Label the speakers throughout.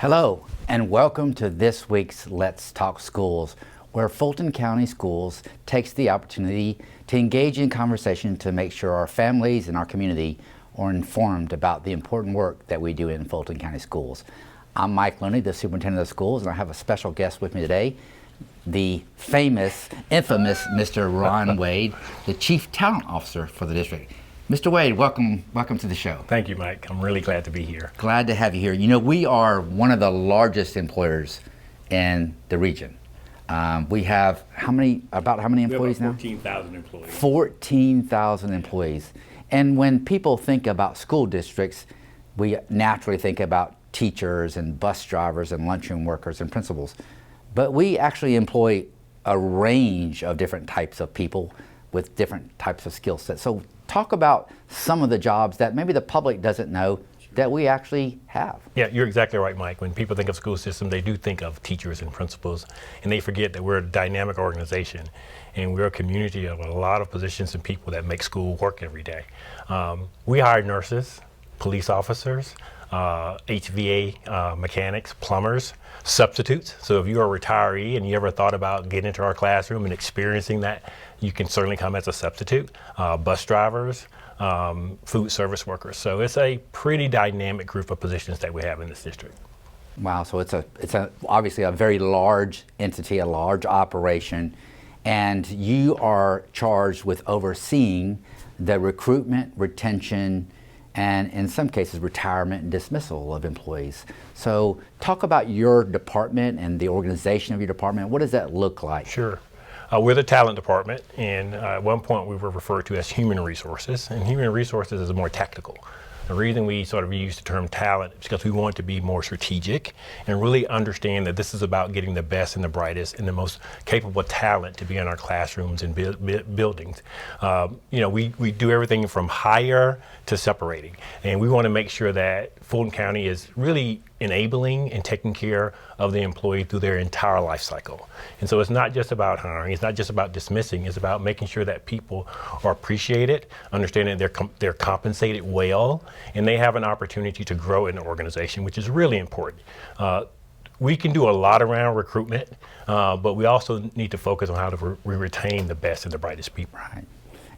Speaker 1: Hello, and welcome to this week's Let's Talk Schools, where Fulton County Schools takes the opportunity to engage in conversation to make sure our families and our community are informed about the important work that we do in Fulton County Schools. I'm Mike Looney, the Superintendent of Schools, and I have a special guest with me today, the famous, infamous Mr. Ron Wade, the Chief Talent Officer for the district. Mr. Wade, welcome to the show.
Speaker 2: Thank you, Mike. I'm really glad to be here.
Speaker 1: Glad to have you here. You know, we are one of the largest employers in the region. We have how many employees now?
Speaker 2: 14,000 employees.
Speaker 1: 14,000 employees. And when people think about school districts, we naturally think about teachers and bus drivers and lunchroom workers and principals. But we actually employ a range of different types of people with different types of skill sets. So talk about some of the jobs that maybe the public doesn't know that we actually have.
Speaker 2: Yeah, you're exactly right, Mike. When people think of school system, they do think of teachers and principals, and they forget that we're a dynamic organization, and we're a community of a lot of positions and people that make school work every day. We hire nurses, police officers, HVA mechanics, plumbers, substitutes. So if you're a retiree and you ever thought about getting into our classroom and experiencing that, you can certainly come as a substitute. Bus drivers, food service workers. So it's a pretty dynamic group of positions that we have in this district.
Speaker 1: Wow, so it's obviously a very large entity, a large operation, and you are charged with overseeing the recruitment, retention, and in some cases retirement and dismissal of employees. So talk about your department and the organization of your department. What does that look like?
Speaker 2: Sure. We're the talent department, and at one point we were referred to as human resources, and human resources is more tactical. The reason we sort of use the term talent is because we want to be more strategic and really understand that this is about getting the best and the brightest and the most capable talent to be in our classrooms and buildings. We do everything from hire to separating, and we want to make sure that Fulton County is really enabling and taking care of the employee through their entire life cycle. And so it's not just about hiring, it's not just about dismissing, it's about making sure that people are appreciated, understanding they're compensated well, and they have an opportunity to grow in the organization, which is really important. We can do a lot around recruitment, but we also need to focus on how to retain the best and the brightest people.
Speaker 1: Right.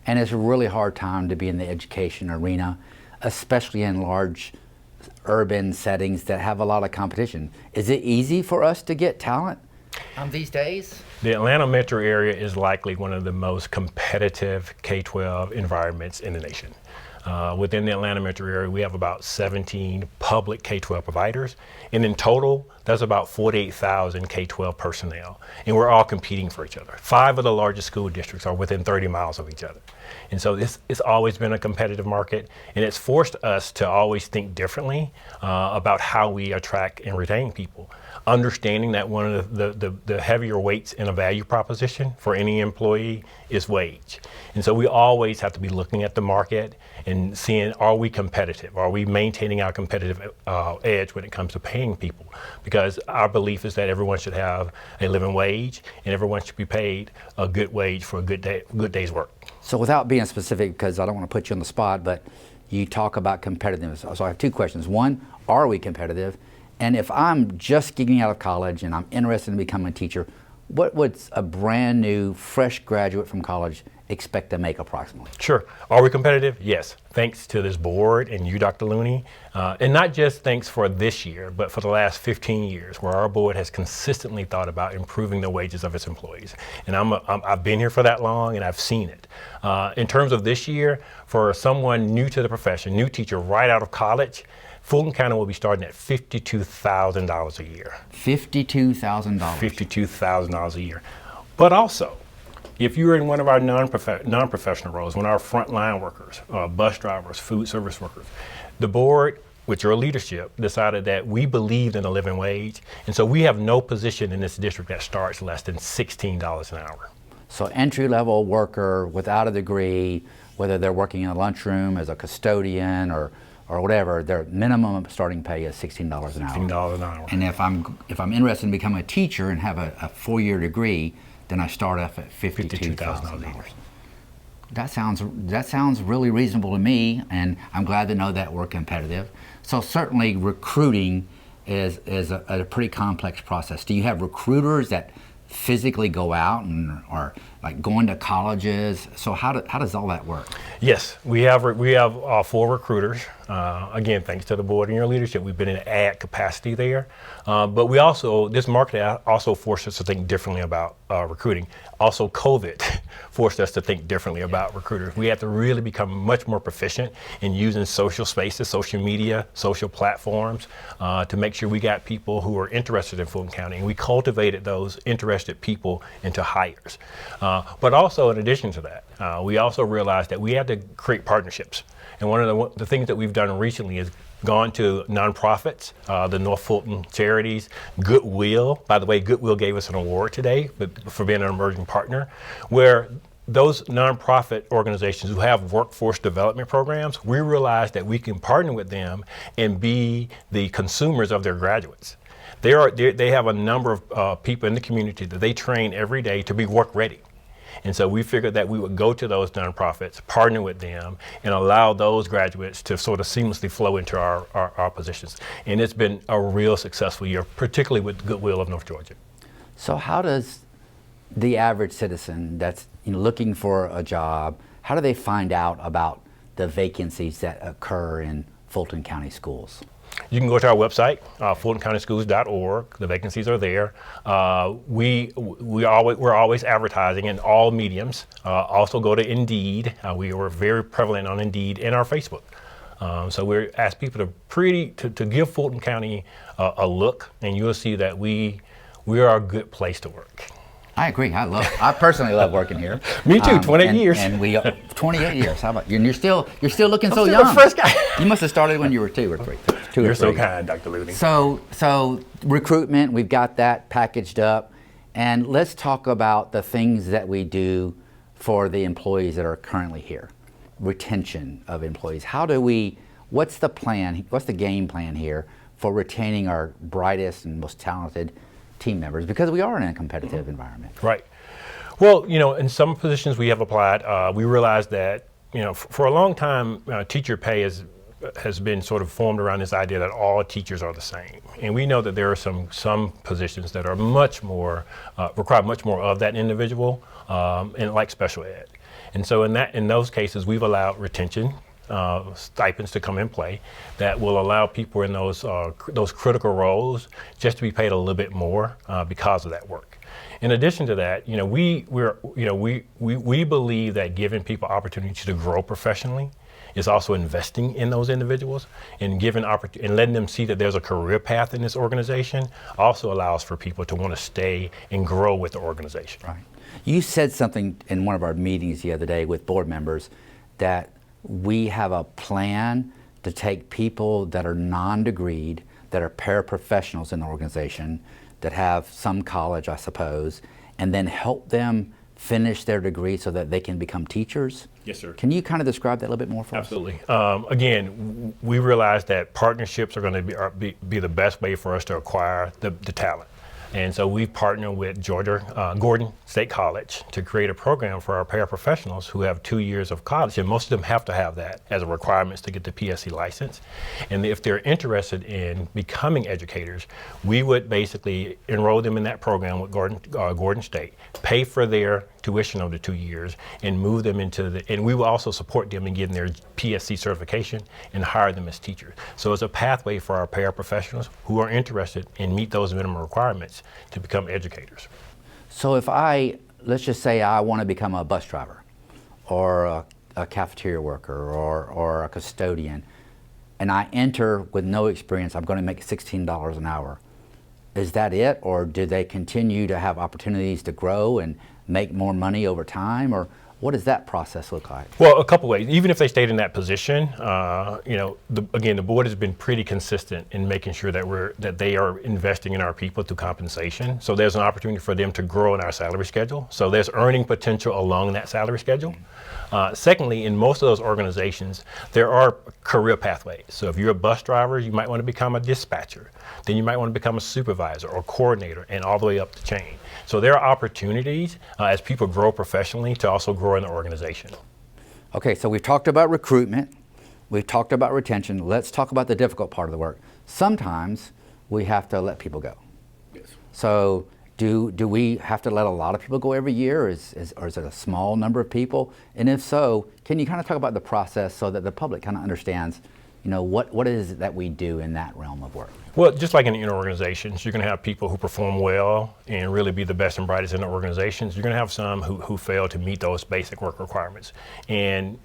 Speaker 1: And it's a really hard time to be in the education arena, especially in large urban settings that have a lot of competition. Is it easy for us to get talent these days?
Speaker 2: The Atlanta metro area is likely one of the most competitive K-12 environments in the nation. Within the Atlanta metro area, we have about 17 public K-12 providers, and in total, that's about 48,000 K-12 personnel, and we're all competing for each other. 5 of the largest school districts are within 30 miles of each other. And so it's always been a competitive market, and it's forced us to always think differently about how we attract and retain people. Understanding that one of the heavier weights in a value proposition for any employee is wage. And so we always have to be looking at the market and seeing, are we competitive? Are we maintaining our competitive edge when it comes to paying people? Because our belief is that everyone should have a living wage and everyone should be paid a good wage for a good day's work.
Speaker 1: So without being specific, because I don't want to put you on the spot, but you talk about competitiveness. So I have 2 questions. One, are we competitive? And if I'm just getting out of college and I'm interested in becoming a teacher, what would a brand new, fresh graduate from college expect to make approximately?
Speaker 2: Sure. Are we competitive? Yes. Thanks to this board and you, Dr. Looney. And not just thanks for this year, but for the last 15 years, where our board has consistently thought about improving the wages of its employees. And I've been here for that long, and I've seen it. In terms of this year, for someone new to the profession, new teacher right out of college, Fulton County will be starting at $52,000 a year.
Speaker 1: $52,000.
Speaker 2: $52,000 a year. But also, if you're in one of our non-professional roles, one of our frontline workers, bus drivers, food service workers, the board, with your leadership, decided that we believed in a living wage, and so we have no position in this district that starts less than $16 an hour.
Speaker 1: So entry-level worker without a degree, whether they're working in a lunchroom as a custodian or whatever, their minimum starting pay is $16 an hour.
Speaker 2: $16 an hour.
Speaker 1: And if I'm interested in becoming a teacher and have a 4-year degree, then I start off at $52,000. That sounds really reasonable to me, and I'm glad to know that we're competitive. So certainly recruiting is a pretty complex process. Do you have recruiters that physically go out and are like going to colleges? So how does all that work?
Speaker 2: Yes, we have 4 recruiters. Again, thanks to the board and your leadership, we've been in ad capacity there. But this market also forced us to think differently about recruiting. Also, COVID forced us to think differently about recruiters. We had to really become much more proficient in using social spaces, social media, social platforms to make sure we got people who are interested in Fulton County, and we cultivated those interested people into hires. But also, in addition to that, we also realized that we had to create partnerships. And one of the things that we've done recently is gone to nonprofits, the North Fulton Charities, Goodwill. By the way, Goodwill gave us an award today for being an emerging partner, where those nonprofit organizations who have workforce development programs, we realized that we can partner with them and be the consumers of their graduates. They have a number of people in the community that they train every day to be work ready. And so we figured that we would go to those nonprofits, partner with them, and allow those graduates to sort of seamlessly flow into our positions. And it's been a real successful year, particularly with Goodwill of North Georgia.
Speaker 1: So how does the average citizen that's looking for a job, how do they find out about the vacancies that occur in Fulton County schools?
Speaker 2: You can go to our website, fultoncountyschools.org. The vacancies are there. We're always advertising in all mediums. Also go to Indeed. We were very prevalent on Indeed and our Facebook. So we ask people to give Fulton County a look, and you'll see that we are a good place to work.
Speaker 1: I agree. I personally love working here.
Speaker 2: Me too. 28 years.
Speaker 1: And we 28 years. How about you? And you're still looking so
Speaker 2: I'm
Speaker 1: young.
Speaker 2: The first guy.
Speaker 1: You must have started when you were 2 or 3.
Speaker 2: You're so kind, Dr. Looney.
Speaker 1: So recruitment, we've got that packaged up, and let's talk about the things that we do for the employees that are currently here. Retention of employees. What's the plan? What's the game plan here for retaining our brightest and most talented team members, because we are in a competitive environment?
Speaker 2: Right. Well, in some positions we have applied, we realized that, for a long time, teacher pay has been sort of formed around this idea that all teachers are the same. And we know that there are some positions that are much more, require much more of that individual, and like special ed. And so in those cases, we've allowed retention stipends to come in play that will allow people in those critical roles just to be paid a little bit more because of that work. In addition to that, we believe that giving people opportunity to grow professionally is also investing in those individuals, and and letting them see that there's a career path in this organization also allows for people to want to stay and grow with the organization.
Speaker 1: Right. You said something in one of our meetings the other day with board members that we have a plan to take people that are non-degreed, that are paraprofessionals in the organization, that have some college, I suppose, and then help them finish their degree so that they can become teachers?
Speaker 2: Yes, sir.
Speaker 1: Can you kind of describe that a little bit more for us?
Speaker 2: Absolutely. Again, we realize that partnerships are going to be the best way for us to acquire the talent. And so we've partnered with Gordon State College to create a program for our paraprofessionals who have 2 years of college, and most of them have to have that as a requirement to get the PSC license. And if they're interested in becoming educators, we would basically enroll them in that program with Gordon State, pay for their tuition over the 2 years, and move them and we will also support them in getting their PSC certification and hire them as teachers. So it's a pathway for our paraprofessionals who are interested and meet those minimum requirements to become educators.
Speaker 1: So if let's just say I want to become a bus driver or a cafeteria worker or a custodian, and I enter with no experience, I'm going to make $16 an hour. Is that it, or do they continue to have opportunities to grow and make more money over time, or what does that process look like?
Speaker 2: Well, a couple ways. Even if they stayed in that position, the board has been pretty consistent in making sure that they are investing in our people through compensation. So there's an opportunity for them to grow in our salary schedule. So there's earning potential along that salary schedule. Secondly, in most of those organizations, there are career pathways. So if you're a bus driver, you might want to become a dispatcher. Then you might want to become a supervisor or coordinator, and all the way up the chain. So there are opportunities as people grow professionally to also grow in the organization.
Speaker 1: Okay, so we've talked about recruitment, we've talked about retention. Let's talk about the difficult part of the work. Sometimes we have to let people go.
Speaker 3: Yes.
Speaker 1: So do we have to let a lot of people go every year, or is it a small number of people? And if so, can you kind of talk about the process so that the public kind of understands, what is it that we do in that realm of work?
Speaker 2: Well, just like in organizations, you're going to have people who perform well and really be the best and brightest in the organizations. You're going to have some who fail to meet those basic work requirements. And,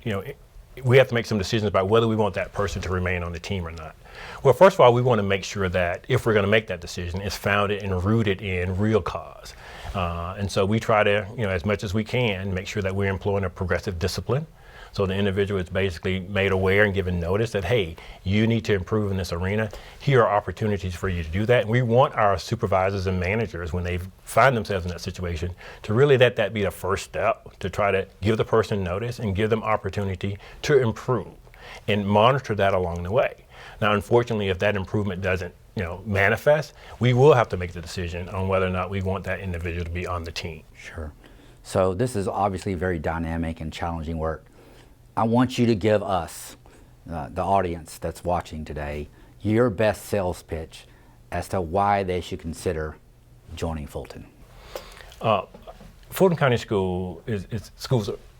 Speaker 2: we have to make some decisions about whether we want that person to remain on the team or not. Well, first of all, we want to make sure that if we're going to make that decision, it's founded and rooted in real cause. And so we try to, as much as we can, make sure that we're employing a progressive discipline. So the individual is basically made aware and given notice that, hey, you need to improve in this arena. Here are opportunities for you to do that. And we want our supervisors and managers, when they find themselves in that situation, to really let that be the first step, to try to give the person notice and give them opportunity to improve and monitor that along the way. Now, unfortunately, if that improvement doesn't manifest, we will have to make the decision on whether or not we want that individual to be on the team.
Speaker 1: Sure. So this is obviously very dynamic and challenging work. I want you to give us, the audience that's watching today, your best sales pitch as to why they should consider joining Fulton.
Speaker 2: Fulton County schools,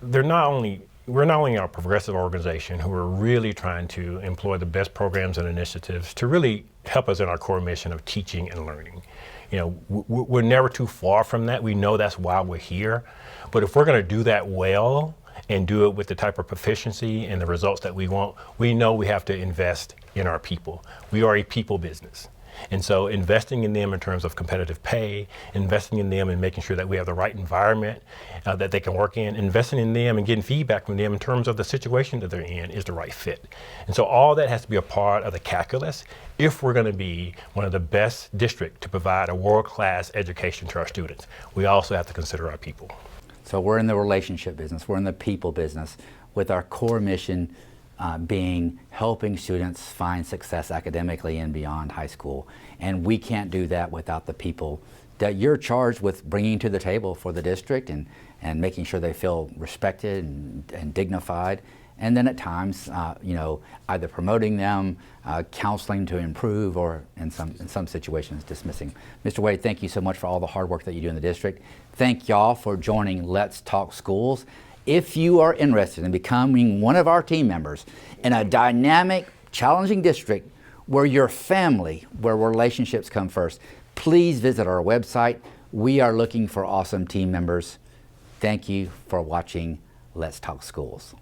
Speaker 2: we're not only a progressive organization who are really trying to employ the best programs and initiatives to really help us in our core mission of teaching and learning. We're never too far from that. We know that's why we're here. But if we're going to do that well and do it with the type of proficiency and the results that we want, we know we have to invest in our people. We are a people business. And so investing in them in terms of competitive pay, investing in them and making sure that we have the right environment that they can work in, investing in them and getting feedback from them in terms of the situation that they're in is the right fit. And so all that has to be a part of the calculus if we're going to be one of the best districts to provide a world-class education to our students. We also have to consider our people.
Speaker 1: So we're in the relationship business, we're in the people business, with our core mission being helping students find success academically and beyond high school. And we can't do that without the people that you're charged with bringing to the table for the district and making sure they feel respected and dignified. And then at times, either promoting them, counseling to improve, or in some situations, dismissing. Mr. Wade, thank you so much for all the hard work that you do in the district. Thank y'all for joining Let's Talk Schools. If you are interested in becoming one of our team members in a dynamic, challenging district where your family, where relationships come first, please visit our website. We are looking for awesome team members. Thank you for watching Let's Talk Schools.